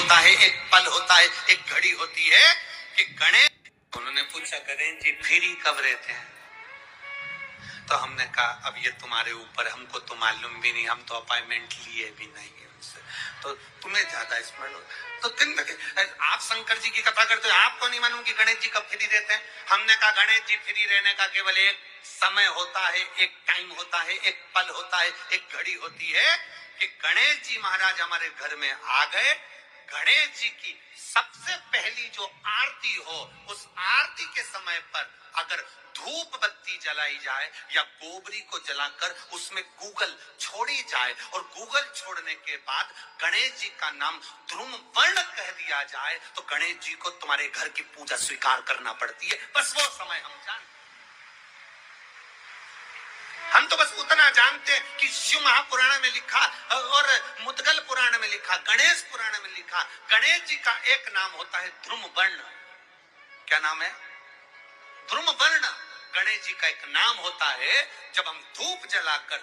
होता है, एक पल होता है, एक घड़ी होती है कि गणेश। उन्होंने पूछा गणेश जी फ्री कब रहते हैं? तो हमने कहा अब ये तुम्हारे ऊपर, हमको तो मालूम भी नहीं, हम तो अपॉइंटमेंट लिए भी नहीं है उनसे, तो तुम्हें ज्यादा स्मरण हो। तो आप शंकर जी की कथा करते हो, आपको नहीं मालूम कि गणेश जी कब फ्री रहते हैं? हमने कहा गणेश जी फ्री रहने का केवल एक समय होता है, एक टाइम होता है, एक पल होता है, एक घड़ी होती है कि गणेश जी महाराज हमारे घर में आ गए। गणेश जी की सबसे पहली जो आरती हो, उस आरती के समय पर अगर धूप बत्ती जलाई जाए या गोबरी को जलाकर उसमें गूगल छोड़ी जाए और गूगल छोड़ने के बाद गणेश जी का नाम ध्रुम वर्ण कह दिया जाए, तो गणेश जी को तुम्हारे घर की पूजा स्वीकार करना पड़ती है। बस वो समय हम जानते, हम तो बस उतना जानते हैं कि शिव महापुराण में लिखा और मुद्गल पुराण में लिखा, गणेश पुराण में लिखा, गणेश जी का एक नाम होता है ध्रुम वर्ण। क्या नाम है? ध्रुम वर्ण। गणेश जी का एक नाम होता है। जब हम धूप जलाकर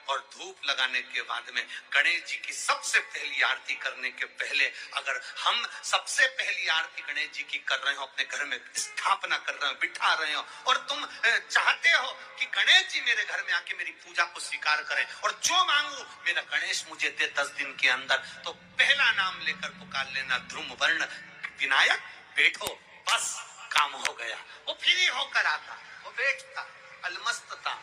और धूप लगाने के बाद में गणेश जी की सबसे पहली आरती करने के पहले अगर हम सबसे पहली आरती गणेश जी की कर रहे हो, अपने घर में स्थापना कर रहे हो, बिठा रहे हो, और तुम चाहते हो कि गणेश जी मेरे घर में आके मेरी पूजा को स्वीकार करें और जो मांगू मेरा गणेश मुझे दे 10 दिन के अंदर, तो पहला नाम लेकर पुकार लेना ध्रुम वर्ण विनायक, बैठो, बस काम हो गया। वो फ्री होकर आता, वो बैठता, अलमस्तता।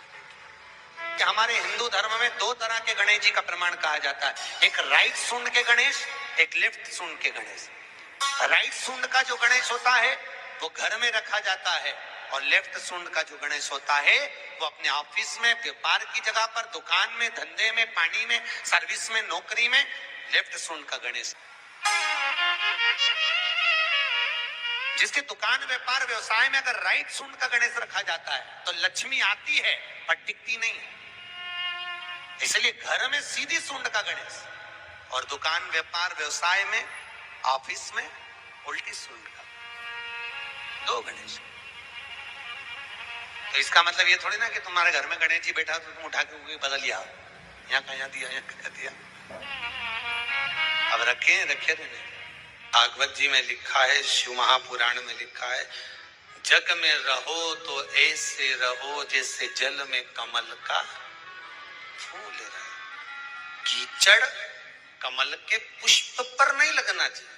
कि हमारे हिंदू धर्म में 2 तरह के गणेश जी का प्रमाण कहा जाता है, एक राइट सूंड के गणेश, एक लेफ्ट सूंड के गणेश। राइट सूंड का जो गणेश होता है वो घर में रखा जाता है, और लेफ्ट सूंड का जो गणेश होता है वो अपने ऑफिस में, व्यापार की जगह पर, दुकान में, धंधे में, पानी में, सर्विस में, नौकरी में। लेफ्ट सूंड का गणेश जिसके दुकान, व्यापार, व्यवसाय में अगर राइट सूंड का गणेश रखा जाता है तो लक्ष्मी आती है पर टिकती नहीं है। इसलिए घर में सीधी सूंड का गणेश और दुकान, व्यापार, व्यवसाय में, ऑफिस में उल्टी सूंड का, 2 गणेश। तो इसका मतलब ये थोड़ी ना कि तुम्हारे घर में गणेश जी बैठा तो तुम उठा के बदल लिया, यहाँ कहा दिया, यहाँ कहा दिया। अब रखे रहने। भागवत जी में लिखा है, शिव महापुराण में लिखा है, जग में रहो तो ऐसे रहो जैसे जल में कमल का फूल रहे। कीचड़ कमल के पुष्प पर नहीं लगना चाहिए।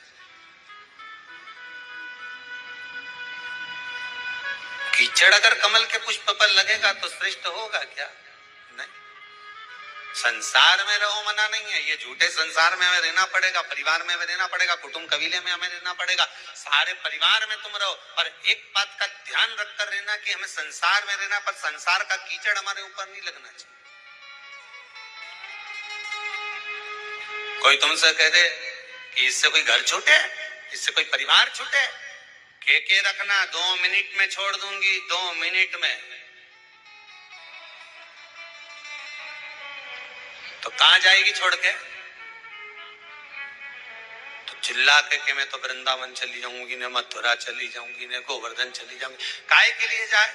कीचड़ अगर कमल के पुष्प पर लगेगा तो श्रेष्ठ होगा क्या? नहीं। संसार में रहो मना नहीं है, ये झूठे संसार में हमें रहना पड़ेगा, परिवार में हमें रहना पड़ेगा, कुटुंब कबीले में हमें रहना पड़ेगा, सारे परिवार में तुम रहो, पर एक बात का ध्यान रखकर रहना कि हमें संसार में रहना, पर संसार का कीचड़ हमारे ऊपर नहीं लगना चाहिए। कोई तुमसे कह दे कि इससे कोई घर छूटे, इससे कोई परिवार छूटे, के रखना, 2 मिनट में छोड़ दूंगी, 2 मिनट में। तो कहां जाएगी छोड़ के? तो चिल्ला के मैं तो वृंदावन चली जाऊंगी, ने मथुरा चली जाऊंगी, ने गोवर्धन चली जाऊंगी। काहे के लिए जाए?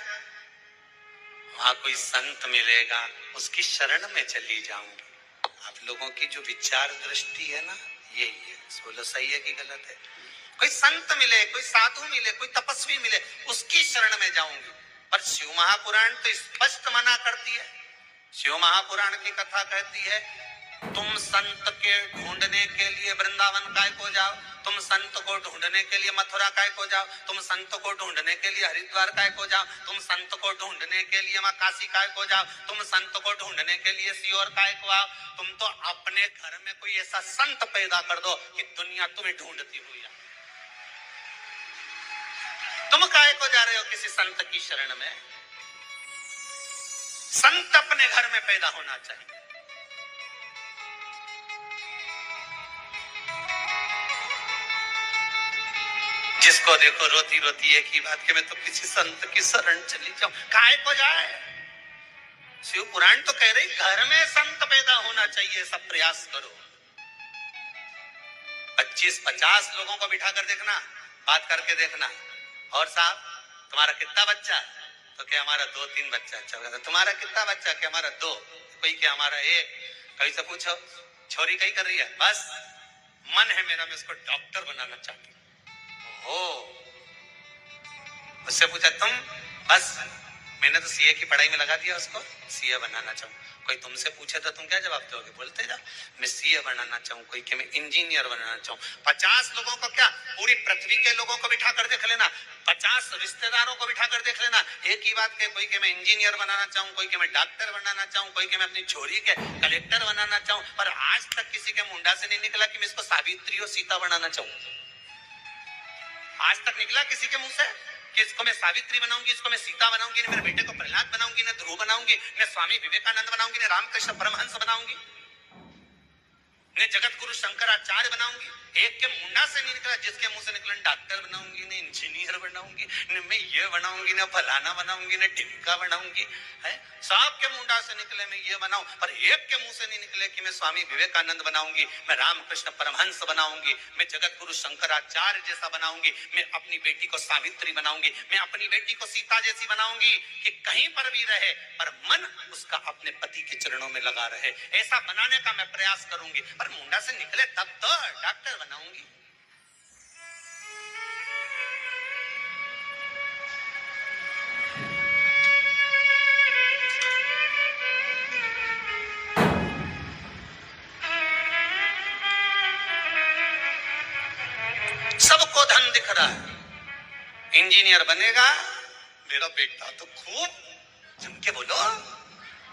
वहां कोई संत मिलेगा, उसकी शरण में चली जाऊंगी। आप लोगों की जो विचार दृष्टि है ना, यही है। बोलो सही है कि गलत है? कोई संत मिले, कोई साधु मिले, कोई तपस्वी मिले, उसकी शरण में जाऊंगी। पर शिव महापुराण तो स्पष्ट मना करती है। शिव महापुराण की कथा कहती है, तुम संत के ढूंढने के लिए वृंदावन काय को जाओ, तुम संत को ढूंढने के लिए मथुरा काय को जाओ, तुम संत को ढूंढने के लिए हरिद्वार काय को जाओ, तुम संत को ढूंढने के लिए मां काशी काय को जाओ, तुम संत को ढूंढने के लिए सीहोर काय को आओ। तुम तो अपने घर में कोई ऐसा संत पैदा कर दो कि दुनिया तुम्हें ढूंढती हुई है। तुम काय को जा रहे हो किसी संत की शरण में? संत अपने घर में पैदा होना चाहिए। जिसको देखो रोती रोती एक ही बात कि मैं तो किसी संत की शरण चली जाऊं। काय को जाए? शिव पुराण तो कह रही घर में संत पैदा होना चाहिए, सब प्रयास करो। 25-50 लोगों को बिठा कर देखना, बात करके देखना, और साहब तुम्हारा कितना बच्चा? तो क्या हमारा 2-3 बच्चा। अच्छा, तुम्हारा कितना बच्चा? क्या हमारा 2। कोई क्या हमारा 1। कहीं से पूछो छोरी कहीं कर रही है, बस मन है मेरा, मैं इसको डॉक्टर बनाना चाहती हूँ। उससे पूछा तुम? बस मैंने तो सीए की पढ़ाई में लगा दिया उसको, सीए बनाना चाहूँ। कोई तुमसे पूछे तो तुम क्या जवाब दोगे? बोलते जा मैं सीए बनाना चाहूँ, कोई कि मैं इंजीनियर बनाना चाहूँ। 50 लोगों को, क्या पूरी पृथ्वी के लोगों को बिठा कर देख लेना, 50 रिश्तेदारों को बिठा कर देख लेना, एक ही बात के, कोई कि मैं इंजीनियर बनाना चाहूँ, कोई कि मैं डॉक्टर बनाना चाहूँ, कोई कि मैं अपनी छोरी के कलेक्टर बनाना चाहूँ, पर आज तक किसी के मुंडा से नहीं निकला कि मैं इसको सावित्री और सीता बनाना चाहूँ। आज तक निकला किसी के मुंह से कि इसको मैं सावित्री बनाऊंगी, इसको मैं सीता बनाऊंगी, मेरे बेटे को प्रहलाद बनाऊंगी, न ध्रुव बनाऊंगी, न स्वामी विवेकानंद बनाऊंगी, न रामकृष्ण परमहंस बनाऊंगी, ने जगत गुरु शंकराचार्य बनाऊंगी? एक के मुंडा से नहीं निकला जिसके मुंह से निकला डॉक्टर बनाऊंगी, ने इंजीनियर बनाऊंगी, ने मैं ये बनाऊंगी, ने फलाना बनाऊंगी, ने टिमका बनाऊंगी। है सब के मुंडा से निकले मैं ये बनाऊं, पर एक के मुंह से नहीं निकले कि मैं स्वामी विवेकानंद बनाऊंगी, मैं रामकृष्ण परमहंस बनाऊंगी, मैं जगत गुरु शंकराचार्य जैसा बनाऊंगी, मैं अपनी बेटी को सावित्री बनाऊंगी, मैं अपनी बेटी को सीता जैसी बनाऊंगी कि कहीं पर भी रहे पर मन उसका अपने पति के चरणों में लगा रहे, ऐसा बनाने का मैं प्रयास करूंगी। पर मुंडा से निकले तब तो डॉक्टर बनाऊंगी। सबको धन दिख रहा है, इंजीनियर बनेगा मेरा बेटा तो खूब जम के बोलो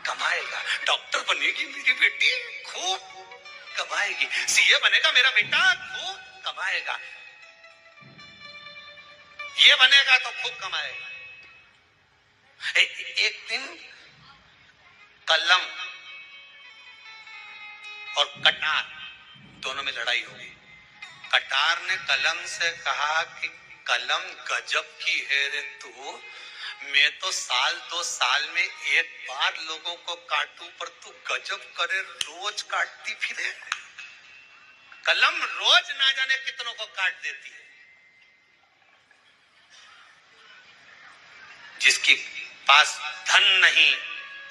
कमाएगा, डॉक्टर बनेगी मेरी बेटी खूब कमाएगी, सीए बनेगा मेरा बेटा खूब कमाएगा, ये बनेगा तो खूब कमाएगा। एक दिन कलम और कटार दोनों में लड़ाई होगी। कटार ने कलम से कहा कि कलम गजब की है रे तू, मैं तो साल 2 साल में एक बार लोगों को काटूं पर तू गजब करे रोज काटती फिरे। कलम रोज ना जाने कितनों को काट देती है। जिसके पास धन नहीं,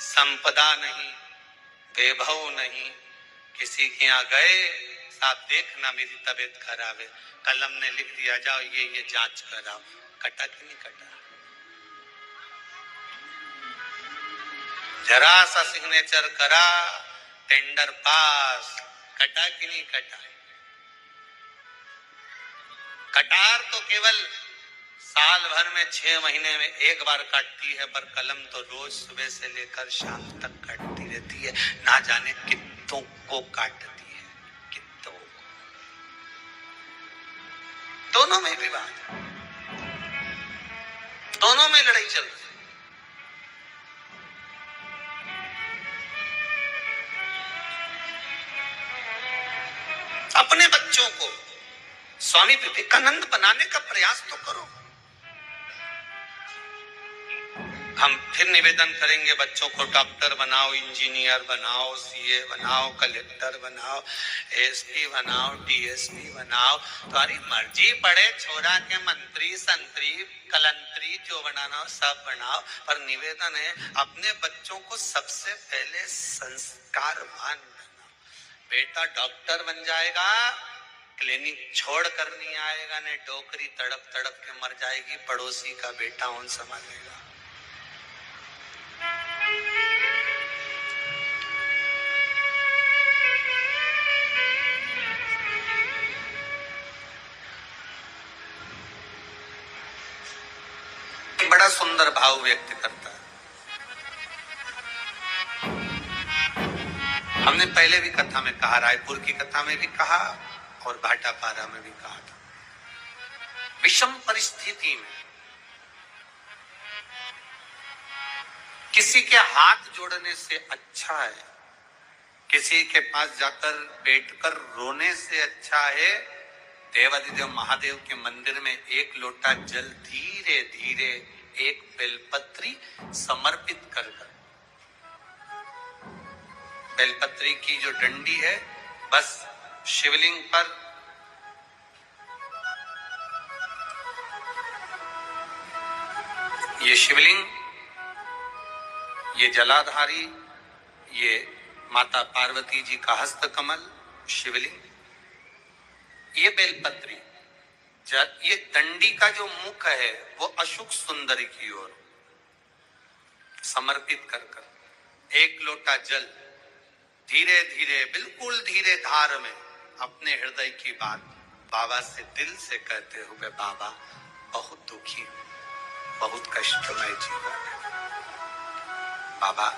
संपदा नहीं, वैभव नहीं, किसी के यहाँ गए साहब देखना मेरी तबीयत खराब है, कलम ने लिख दिया जाओ ये जांच कराओ, कटा कि नहीं कटा? जरा सा सिग्नेचर करा टेंडर पास, कटा कि नहीं कटा? कटार तो केवल साल भर में 6 महीने में एक बार काटती है, पर कलम तो रोज सुबह से लेकर शाम तक काटती रहती है, ना जाने कितनों को काटती है, कितनों। दोनों में विवाद, दोनों में लड़ाई चल रही है। अपने बच्चों को स्वामी विवेकानंद बनाने का प्रयास तो करो। हम फिर निवेदन करेंगे बच्चों को डॉक्टर बनाओ, इंजीनियर बनाओ, सीए बनाओ, कलेक्टर बनाओ, एसपी बनाओ, डीएसपी बनाओ, तुम्हारी मर्जी, पड़े छोरा के मंत्री संतरी कलंतरी जो बनाना हो सब बनाओ, पर निवेदन है अपने बच्चों को सबसे पहले संस्कारवान बनाओ। बेटा डॉक्टर बन जाएगा, क्लिनिक छोड़ कर नहीं आएगा, ने डोकरी तड़प तड़प के मर जाएगी, पड़ोसी का बेटा उन संभालेगा। बड़ा सुंदर भाव व्यक्त करता है। हमने पहले भी कथा में कहा, रायपुर की कथा में भी कहा और भाटापारा में भी कहा था, विषम परिस्थिति में किसी के हाथ जोड़ने से अच्छा है, किसी के पास जाकर बैठकर रोने से अच्छा है देवादिदेव महादेव के मंदिर में एक लोटा जल धीरे धीरे एक बेलपत्री समर्पित कर, बेलपत्री की जो डंडी है बस शिवलिंग पर ये शिवलिंग, ये जलाधारी, ये माता पार्वती जी का हस्त कमल शिवलिंग, ये बेलपत्री, ये दंडी का जो मुख है वो अशुक सुंदरी की ओर समर्पित कर कर एक लोटा जल धीरे धीरे, बिल्कुल धीरे धार में अपने हृदय की बात बाबा से दिल से कहते हुए, बाबा बहुत दुखी, बहुत कष्टमय जीवन है बाबा,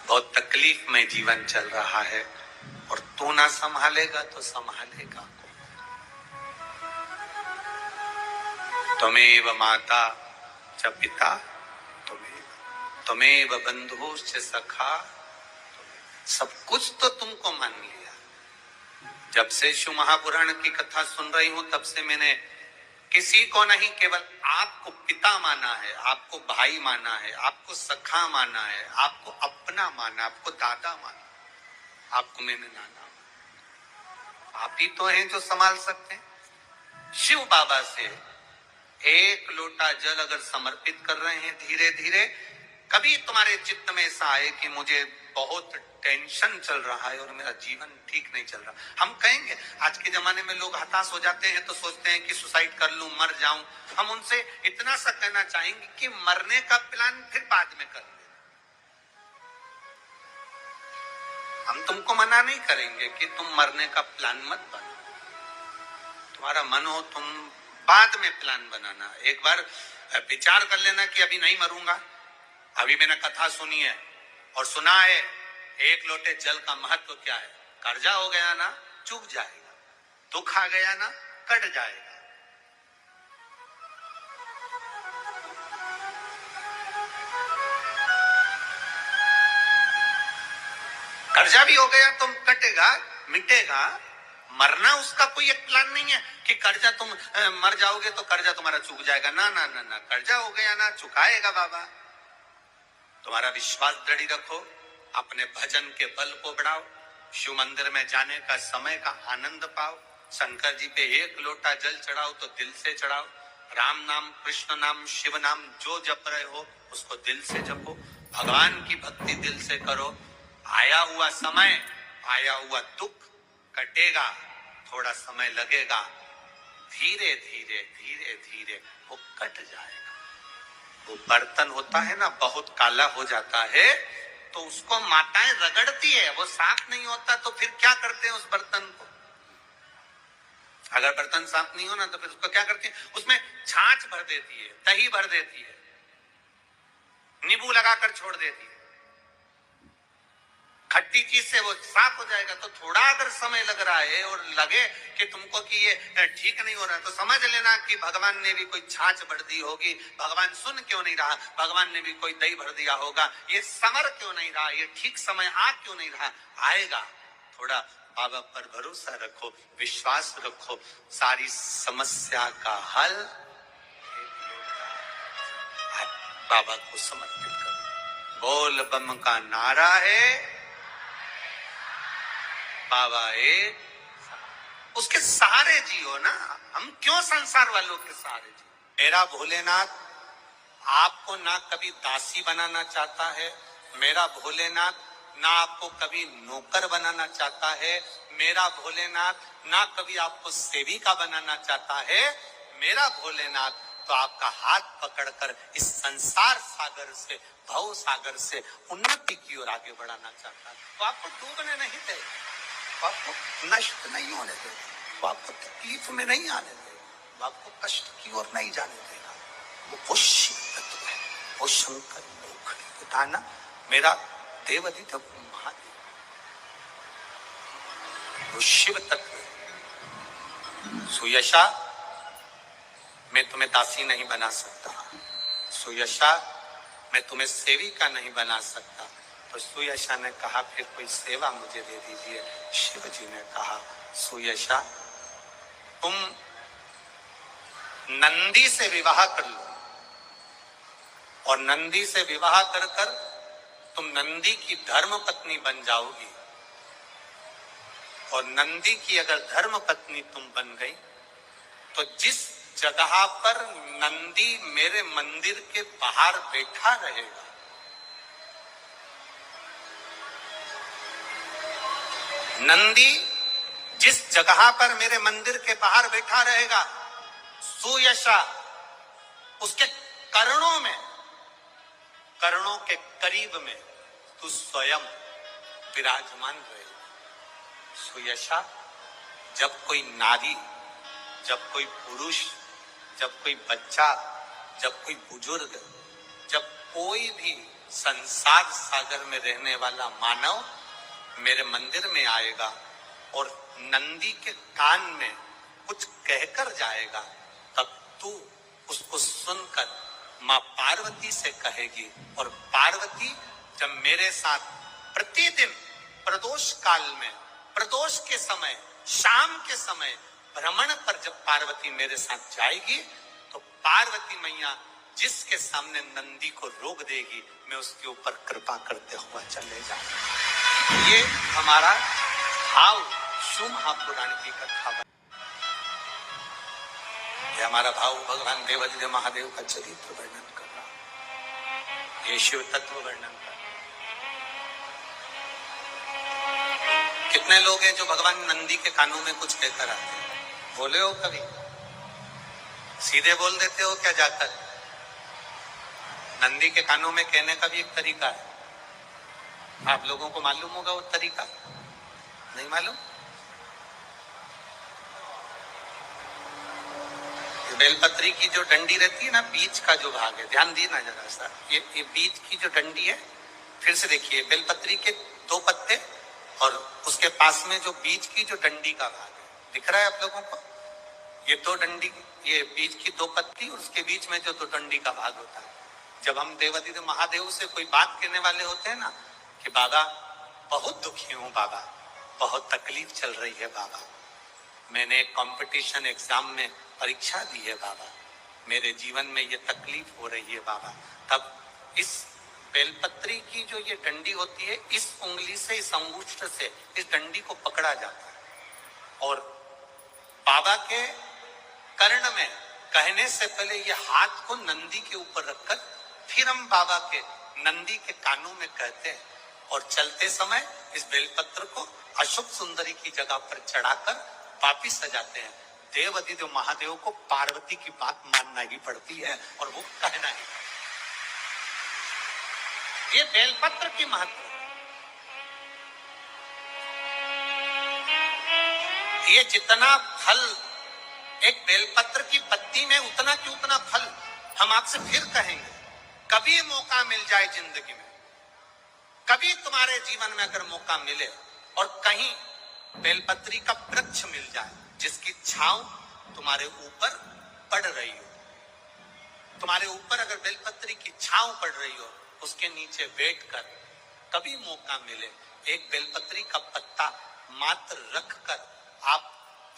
बहुत तकलीफ में जीवन चल रहा है और तू ना संभालेगा तो संभालेगा त्वमेव माता च पिता त्वमेव बंधुश्च सखा, सब कुछ तो तुमको मान लिया। जब से शिव महापुराण की कथा सुन रही हूं तब से मैंने किसी को नहीं, केवल आपको पिता माना है, आपको भाई माना है, आपको सखा माना है, आपको अपना माना, आपको दादा माना, आपको मैंने नाना माना। आप ही तो हैं जो संभाल सकते हैं। शिव बाबा से एक लोटा जल अगर समर्पित कर रहे हैं धीरे धीरे, कभी तुम्हारे चित्त में ऐसा आए कि मुझे बहुत टेंशन चल रहा है और मेरा जीवन ठीक नहीं चल रहा, हम कहेंगे, आज के जमाने में लोग हताश हो जाते हैं तो सोचते हैं कि सुसाइड कर लूं, मर जाऊं। हम उनसे इतना सा कहना चाहेंगे कि मरने का प्लान फिर बाद में कर लें। हम तुमको मना नहीं करेंगे कि तुम मरने का प्लान मत बनो, तुम्हारा मन हो तुम बाद में प्लान बनाना। एक बार विचार कर लेना कि अभी नहीं मरूंगा, अभी मैंने कथा सुनी है और सुना है एक लोटे जल का महत्व क्या है। कर्जा हो गया ना चूक जाएगा, दुख आ गया ना कट जाएगा। कर्जा भी हो गया तो कटेगा, मिटेगा। मरना उसका कोई एक प्लान नहीं है कि कर्जा तुम मर जाओगे तो कर्जा तुम्हारा चूक जाएगा। ना ना ना ना, कर्जा हो गया ना चुकाएगा बाबा। तुम्हारा विश्वास दृढ़ रखो, अपने भजन के बल को बढ़ाओ, शिव मंदिर में जाने का समय का आनंद पाओ, शंकर जी पे एक लोटा जल चढ़ाओ तो दिल से चढ़ाओ, राम नाम, कृष्ण नाम, शिव नाम जो जप रहे हो उसको दिल से जपो, भगवान की भक्ति दिल से करो। आया हुआ समय, आया हुआ दुख कटेगा, थोड़ा समय लगेगा, धीरे धीरे धीरे धीरे वो कट जाएगा। वो बर्तन होता है ना बहुत काला हो जाता है तो उसको माताएं रगड़ती है, वो साफ नहीं होता तो फिर क्या करते हैं उस बर्तन को। अगर बर्तन साफ नहीं हो ना तो फिर उसको क्या करती है, उसमें छाछ भर देती है, दही भर देती है, नींबू लगाकर छोड़ देती है, खट्टी चीज से वो साफ हो जाएगा। तो थोड़ा अगर समय लग रहा है और लगे कि तुमको कि ये ठीक नहीं हो रहा तो समझ लेना कि भगवान ने भी कोई छाछ भर दी होगी, भगवान सुन क्यों नहीं रहा, भगवान ने भी कोई दही भर दिया होगा, ये समर क्यों नहीं रहा, ये ठीक समय आ क्यों नहीं रहा। आएगा, थोड़ा बाबा पर भरोसा रखो, विश्वास रखो, सारी समस्या का हल बाबा को समर्पित करो। बोल बम का नारा है, बाबा एक, उसके सहारे जियो ना। हम क्यों संसार वालों के सहारे जियो। मेरा भोलेनाथ आपको ना कभी दासी बनाना चाहता है, मेरा भोलेनाथ ना आपको कभी नौकर बनाना चाहता है, मेरा भोलेनाथ ना कभी आपको सेविका बनाना चाहता है। मेरा भोलेनाथ तो आपका हाथ पकड़कर इस संसार सागर से, भव सागर से उन्नति की ओर आगे बढ़ाना चाहता है। तो आपको डूबने नहीं देगा, आपको नष्ट नहीं होने देगा, वो आपको तकलीफ में नहीं आने देगा, वो आपको कष्ट की ओर नहीं जाने देगा। वो शिव तत्व है, वो शंकर लोक बताना मेरा देवादित्य महादेव, वो शिव तत्व है। सुयशा मैं तुम्हें दासी नहीं बना सकता, सुयशा मैं तुम्हें सेविका नहीं बना सकता। तो सुयशा ने कहा फिर कोई सेवा मुझे दे दीजिए। शिव जी ने कहा सुयशा तुम नंदी से विवाह कर लो और नंदी से विवाह कर कर तुम नंदी की धर्म पत्नी बन जाओगी। और नंदी की अगर धर्म पत्नी तुम बन गई तो जिस जगह पर नंदी मेरे मंदिर के बाहर बैठा रहेगा, नंदी जिस जगह पर मेरे मंदिर के बाहर बैठा रहेगा, सुयशा उसके करणों में, करणों के करीब में तू स्वयं विराजमान रहे। सुयशा, जब कोई नारी, जब कोई पुरुष, जब कोई बच्चा, जब कोई बुजुर्ग, जब कोई भी संसार सागर में रहने वाला मानव मेरे मंदिर में आएगा और नंदी के कान में कुछ कहकर जाएगा, तब तू उसको सुनकर मां पार्वती से कहेगी। और पार्वती जब मेरे साथ प्रतिदिन प्रदोष काल में, प्रदोष के समय, शाम के समय भ्रमण पर जब पार्वती मेरे साथ जाएगी, तो पार्वती मैया जिसके सामने नंदी को रोक देगी, मैं उसके ऊपर कृपा करते हुआ चले जाऊंगा। ये हमारा भाव शिव महापुराण की कथा है। ये हमारा भाव भगवान देवादिदेव महादेव का चरित्र वर्णन कर रहा, ये शिव तत्व वर्णन कर रहा। कितने लोग हैं जो भगवान नंदी के कानों में कुछ कहकर आते हैं? बोले हो कभी? सीधे बोल देते हो क्या जाकर? नंदी के कानों में कहने का भी एक तरीका है। आप लोगों को मालूम होगा वो तरीका? नहीं मालूम? बेलपत्री की जो डंडी रहती है ना, बीच का जो भाग है, ध्यान दी ना जरा सा, ये बीच की जो डंडी है, फिर से देखिए, बेलपत्री के 2 पत्ते और उसके पास में जो बीच की जो डंडी का भाग है, दिख रहा है आप लोगों को? ये 2 डंडी, ये बीच की 2 पत्ती और उसके बीच में जो 2 डंडी का भाग होता है। जब हम देवादिदेव महादेव से कोई बात कहने वाले होते हैं ना, कि बाबा बहुत दुखी हूं, बाबा बहुत तकलीफ चल रही है, बाबा मैंने एक कंपटीशन एग्जाम में परीक्षा दी है, बाबा मेरे जीवन में ये तकलीफ हो रही है, बाबा, तब इस बेलपत्री की जो ये डंडी होती है, इस उंगली से, इस अंगूष्ठ से इस डंडी को पकड़ा जाता है और बाबा के कर्ण में कहने से पहले ये हाथ को नंदी के ऊपर रखकर फिर हम बाबा के नंदी के कानों में कहते हैं और चलते समय इस बेलपत्र को अशुभ सुंदरी की जगह पर चढ़ाकर वापिस सजाते हैं। देवादिदेव महादेव को पार्वती की बात मानना ही पड़ती है और वो कहना ही। ये बेलपत्र की महत्व, ये जितना फल एक बेलपत्र की पत्ती में, उतना की उतना फल। हम आपसे फिर कहेंगे, कभी मौका मिल जाए जिंदगी में, कभी तुम्हारे जीवन में अगर मौका मिले और कहीं बेलपत्री का वृक्ष मिल जाए जिसकी छांव तुम्हारे ऊपर पड़ रही हो, तुम्हारे ऊपर अगर बेलपत्री की छांव पड़ रही हो, उसके नीचे बैठकर कभी मौका मिले, एक बेलपत्री का पत्ता मात्र रखकर आप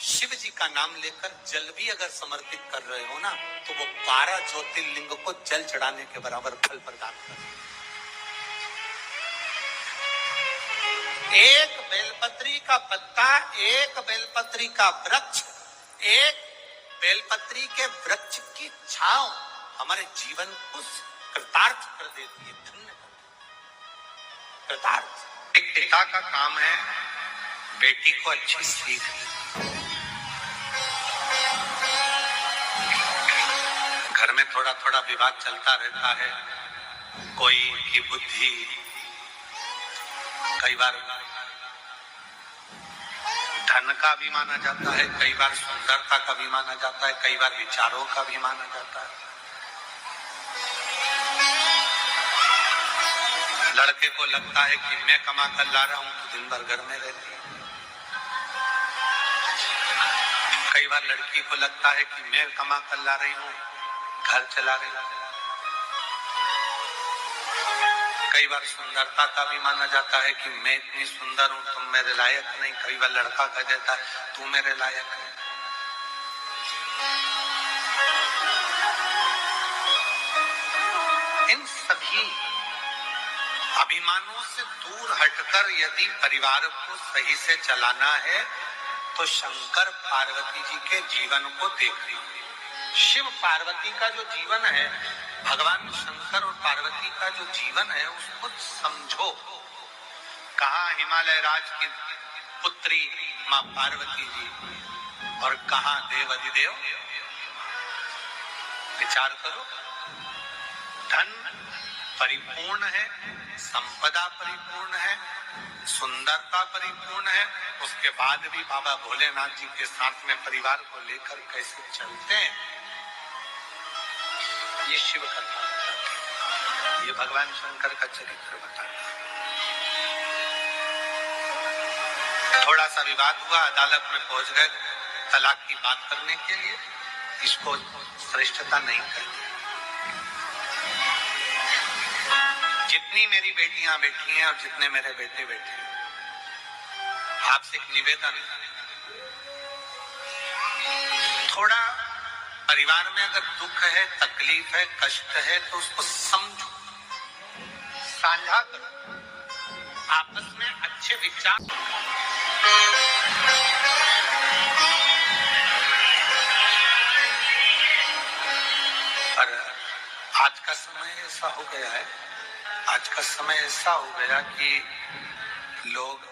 शिव जी का नाम लेकर जल भी अगर समर्पित कर रहे हो ना, तो वो 12 ज्योतिर्लिंग को जल चढ़ाने के बराबर फल प्रदान कर। एक बेलपत्री का पत्ता, एक बेलपत्री का वृक्ष, एक बेलपत्री के वृक्ष की छांव हमारे जीवन को कृतार्थ कर देती है, धन्य कर देती है। कृतार्थ एक पिता का काम है बेटी को अच्छी सीख। घर में थोड़ा थोड़ा विवाद चलता रहता है, कोई की बुद्धि कई बार धन का भी माना जाता है, कई बार सुंदरता का भी माना जाता है, कई बार विचारों का भी माना जाता है। लड़के को लगता है कि मैं कमा कर ला रहा हूं तो दिन भर घर में रहती है। कई बार लड़की को लगता है कि मैं कमा कर ला रही हूं, घर चला रही हूं। कई बार सुंदरता का भी माना जाता है कि मैं इतनी सुंदर हूं, तुम मेरे लायक नहीं। कई बार लड़का कह देता है तू मेरे लायक है। इन सभी अभिमानों से दूर हटकर यदि परिवार को सही से चलाना है तो शंकर पार्वती जी के जीवन को देखिए। शिव पार्वती का जो जीवन है, भगवान शंकर और पार्वती का जो जीवन है, उसको समझो। कहा हिमालय राज की पुत्री मां पार्वती जी और कहां देव अधिदेव। विचार करो, धन परिपूर्ण है, संपदा परिपूर्ण है, सुंदरता परिपूर्ण है, उसके बाद भी बाबा भोलेनाथ जी के साथ में परिवार को लेकर कैसे चलते हैं, ये शिव कथा बताती है, ये भगवान शंकर का चरित्र बताता है। थोड़ा सा विवाद हुआ, अदालत में पहुंच गए तलाक की बात करने के लिए, इसको श्रेष्ठता नहीं करती। जितनी मेरी बेटियां बैठी हैं और जितने मेरे बेटे बैठे हैं, आपसे एक निवेदन है, थोड़ा परिवार में अगर दुख है, तकलीफ है, कष्ट है, तो उसको समझो, साझा करो, आपस में अच्छे विचार। पर आज का समय ऐसा हो गया है, आज का समय ऐसा हो गया कि लोग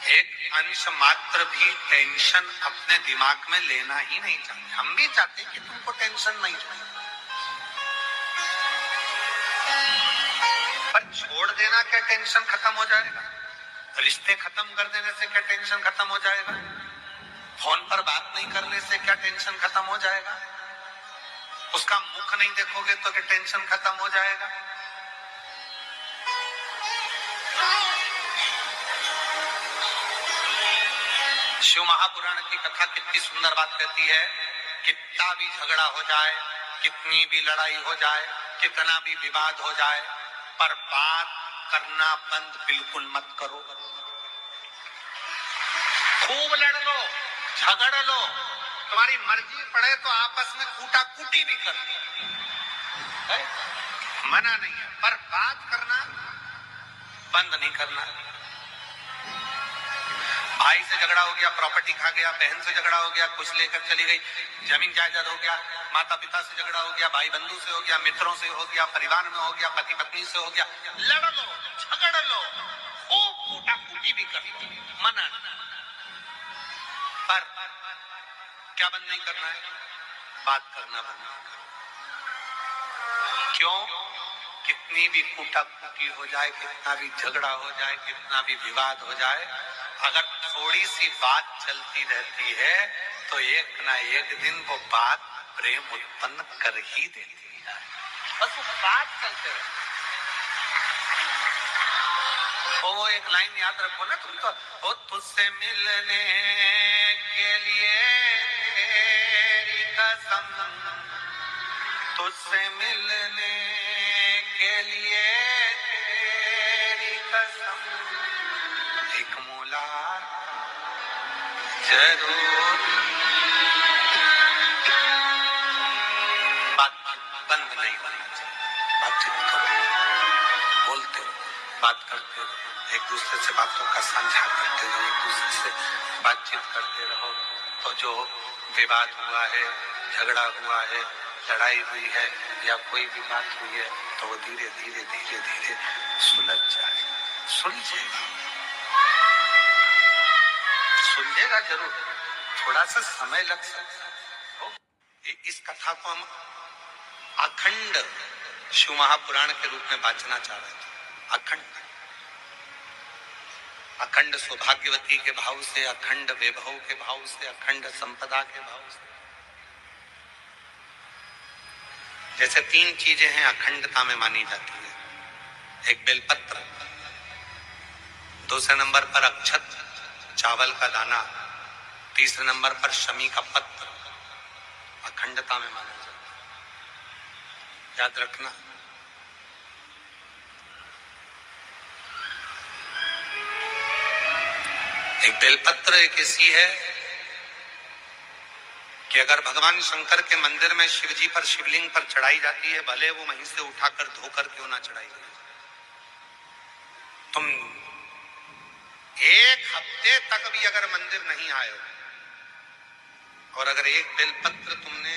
एक अंश मात्र भी टेंशन अपने दिमाग में लेना ही नहीं चाहते। हम भी चाहते कि तुमको टेंशन नहीं चाहिए, पर छोड़ देना क्या टेंशन खत्म हो जाएगा? रिश्ते खत्म कर देने से क्या टेंशन खत्म हो जाएगा? फोन पर बात नहीं करने से क्या टेंशन खत्म हो जाएगा? उसका मुख नहीं देखोगे तो क्या टेंशन खत्म हो जाएगा? शिव महापुराण की कथा कितनी सुंदर बात कहती है, कितना भी झगड़ा हो जाए, कितनी भी लड़ाई हो जाए, कितना भी विवाद हो जाए, पर बात करना बंद बिल्कुल मत करो। खूब लड़ लो, झगड़ लो, तुम्हारी मर्जी पड़े तो आपस में कूटा कूटी भी कर लो, मना नहीं है, पर बात करना बंद नहीं करना। भाई से झगड़ा हो गया, प्रॉपर्टी खा गया, बहन से झगड़ा हो गया, कुछ लेकर चली गई, जमीन जायदाद हो गया, माता पिता से झगड़ा हो गया, भाई बंधु से हो गया, मित्रों से हो गया, परिवार में हो गया, पति पत्नी से हो गया, लड़ लो, झगड़ लो, खूब कूटा कूटी भी कर लो, मना। पर क्या बंद नहीं करना है? बात करना बंद नहीं करना। क्यों? कितनी भी कूटा कूटी हो जाए, कितना भी झगड़ा हो जाए, कितना भी विवाद हो जाए, अगर थोड़ी सी बात चलती रहती है तो एक ना एक दिन वो बात प्रेम उत्पन्न कर ही देती है। बस वो बात चलते रहती। वो एक लाइन याद रखो ना तुम तो, वो तुझसे मिलने के लिए तेरी कसम, तुझसे मिलने के लिए तेरी कसम, एक मुलाकात जरूर। बात बंद नहीं होनी चाहिए, बातचीत करो, बोलते रहो, बात करते रहो, एक दूसरे से बातों का साझा करते रहो, एक दूसरे से बातचीत करते रहो, तो जो विवाद हुआ है, झगड़ा हुआ है, लड़ाई हुई है या कोई भी बात हुई है, तो वो धीरे धीरे धीरे धीरे सुलझ जाएगा, सुलझेगा, सुलझेगा जरूर, थोड़ा सा समय लग सकता है। इस कथा को हम अखंड शिव महापुराण के रूप में वाचना चाह रहे थे। अखंड अखंड सौभाग्यवती के भाव से, अखंड वैभव के भाव से, अखंड संपदा के भाव से। जैसे तीन चीजें हैं अखंडता में मानी जाती है, एक बेलपत्र, दूसरे नंबर पर अक्षत चावल का दाना, तीसरे नंबर पर शमी का पत्र, अखंडता में माना जाता है। याद रखना, एक बेलपत्र एक ऐसी है कि अगर भगवान शंकर के मंदिर में शिव जी पर, शिवलिंग पर चढ़ाई जाती है, भले वो वहीं से उठाकर धोकर क्यों ना चढ़ाई जाए, तुम एक हफ्ते तक भी अगर मंदिर नहीं आए हो और अगर एक बेलपत्र तुमने,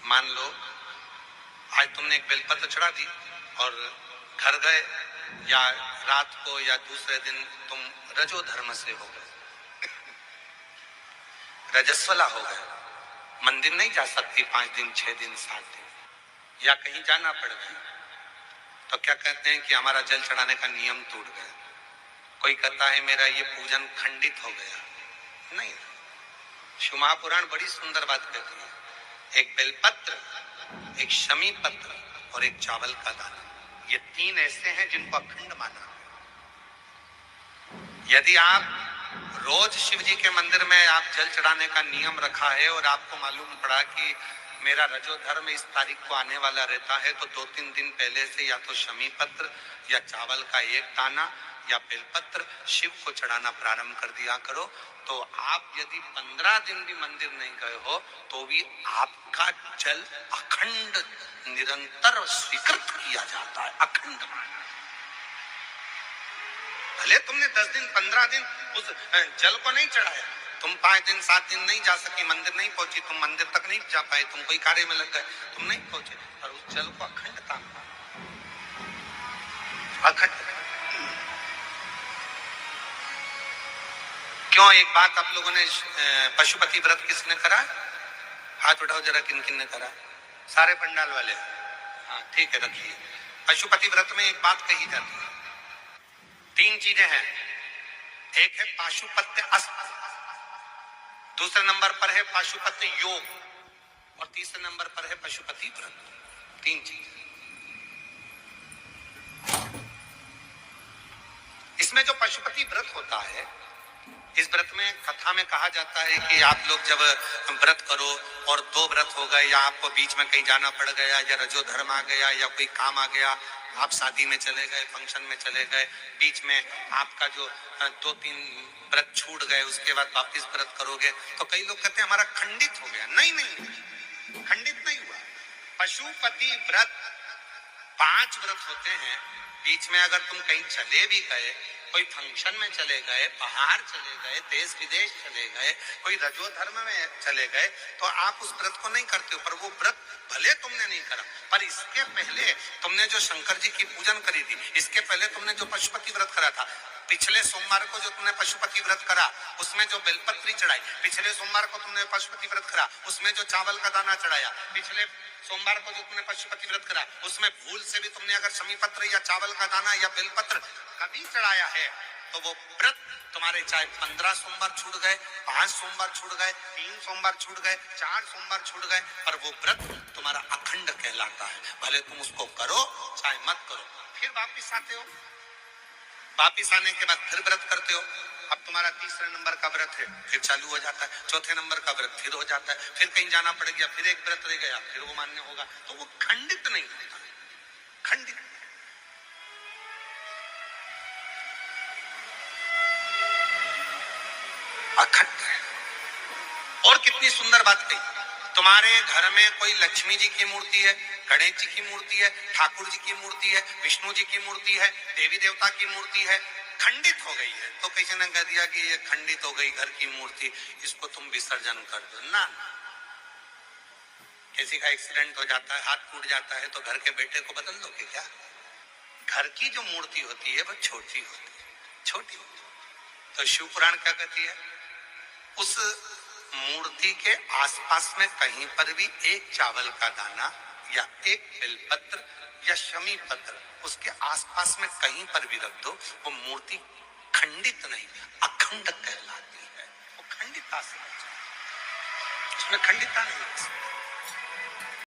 मान लो आज तुमने एक बेलपत्र चढ़ा दी और घर गए, या रात को या दूसरे दिन तुम रजो धर्म से हो गए, रजस्वला हो गए, मंदिर नहीं जा सकती 5 दिन 6 दिन 7 दिन, या कहीं जाना पड़ गया तो क्या कहते हैं कि हमारा जल चढ़ाने का नियम टूट गया। कोई कहता है मेरा ये पूजन खंडित हो गया। नहीं, शिव महापुराण बड़ी सुंदर बात कहती है, एक बेलपत्र, एक शमी पत्र और एक चावल का दाना, ये 3 ऐसे हैं जिनको अखंड माना। यदि आप रोज शिव जी के मंदिर में आप जल चढ़ाने का नियम रखा है और आपको मालूम पड़ा कि मेरा रजो धर्म इस तारीख को आने वाला रहता है, तो 2-3 दिन पहले से या तो शमी पत्र या चावल का एक दाना या बेलपत्र शिव को चढ़ाना प्रारंभ कर दिया करो। तो आप यदि 15 दिन भी मंदिर नहीं गए हो तो भी आपका जल अखंड निरंतर स्वीकृत किया जाता है, अखंड। भले तुमने 10 दिन 15 दिन उस जल को नहीं चढ़ाया, तुम 5 दिन 7 दिन नहीं जा सकी, मंदिर नहीं पहुंची, तुम मंदिर तक नहीं जा पाए, तुम कोई कार्य में लग गए, तुम नहीं पहुंचे, और उस जल को अखंडता, अखंड। क्यों? एक बात आप लोगों ने, पशुपति व्रत किसने करा? हाथ उठाओ जरा, किन किन ने करा? सारे पंडाल वाले। हाँ ठीक है, रखिए। पशुपति व्रत में एक बात कही जाती है, 3 चीजें हैं। एक है पाशुपत्य अस्त्र, दूसरे नंबर पर है पाशुपत्य योग, और तीसरे नंबर पर है पशुपति व्रत। 3 चीज। इसमें जो पशुपति व्रत होता है, इस व्रत में कथा में कहा जाता है कि आप लोग जब व्रत करो और 2 व्रत हो गए, या आपको बीच में कहीं जाना पड़ गया, या रजो धर्म आ गया, या कोई काम आ गया, आप शादी में चले गए, फंक्शन में चले गए, बीच में आपका जो 2-3 व्रत छूट गए, उसके बाद वापिस व्रत करोगे, तो कई लोग कहते हैं हमारा खंडित हो गया। नहीं नहीं, खंडित नहीं हुआ। पशुपति व्रत 5 व्रत होते हैं। बीच में अगर तुम कहीं चले भी गए, कोई फंक्शन में चले गए, बाहर चले गए, देश विदेश चले गए, कोई रजो धर्म में चले गए, तो आप उस व्रत को नहीं करते हो। पर वो व्रत भले तुमने नहीं करा, पर इसके पहले तुमने जो शंकर जी की पूजन करी थी, इसके पहले तुमने जो पशुपति व्रत करा था, पिछले सोमवार को जो तुमने पशुपति व्रत करा उसमें जो बेलपत्री चढ़ाई, पिछले सोमवार को तुमने पशुपति व्रत करा उसमें जो चावल का दाना चढ़ाया, पिछले सोमवार को जो तुमने पशुपति व्रत करा उसमें भूल से भी तुमने अगर शमी पत्र या चावल का दाना या बेलपत्र कभी चढ़ाया है, तो वो व्रत तुम्हारे चाहे 15 सोमवार छूट गए, 5 सोमवार छूट गए, 3 सोमवार छूट गए, 4 सोमवार छूट गए, पर वो व्रत तुम्हारा अखंड कहलाता है। भले तुम उसको करो चाहे मत करो। फिर वापिस आते हो, वापिस आने के बाद फिर व्रत करते हो। अब तुम्हारा 3रे नंबर का व्रत है, फिर चालू हो जाता है, 4थे नंबर का व्रत फिर हो जाता है, फिर कहीं जाना पड़ गया, फिर एक व्रत रह गया, फिर वो मान्य होगा। तो वो खंडित नहीं होता, खंडित, अखंड है। और कितनी सुंदर बात कही, तुम्हारे घर में कोई लक्ष्मी जी की मूर्ति है, गणेश जी की मूर्ति है, ठाकुर जी की मूर्ति है, विष्णु जी की मूर्ति है, देवी देवता की मूर्ति है, खंडित हो गई है, तो किसी ने कह दिया कि ये खंडित हो गई घर की मूर्ति, इसको तुम विसर्जन कर दो ना। किसी का एक्सीडेंट हो जाता है, हाथ टूट जाता है, तो घर के बेटे को बदल दोगे क्या? घर की जो मूर्ति होती है वो छोटी होती है, छोटी होती है। तो शिव पुराण क्या कहती है, उस मूर्ति के आसपास में कहीं पर भी एक चावल का दाना या एक बेलपत्र या शमी पत्र उसके आसपास में कहीं पर भी रख दो, वो मूर्ति खंडित नहीं, अखंड कहलाती है। वो खंडिता से, उसमें खंडिता नहीं है।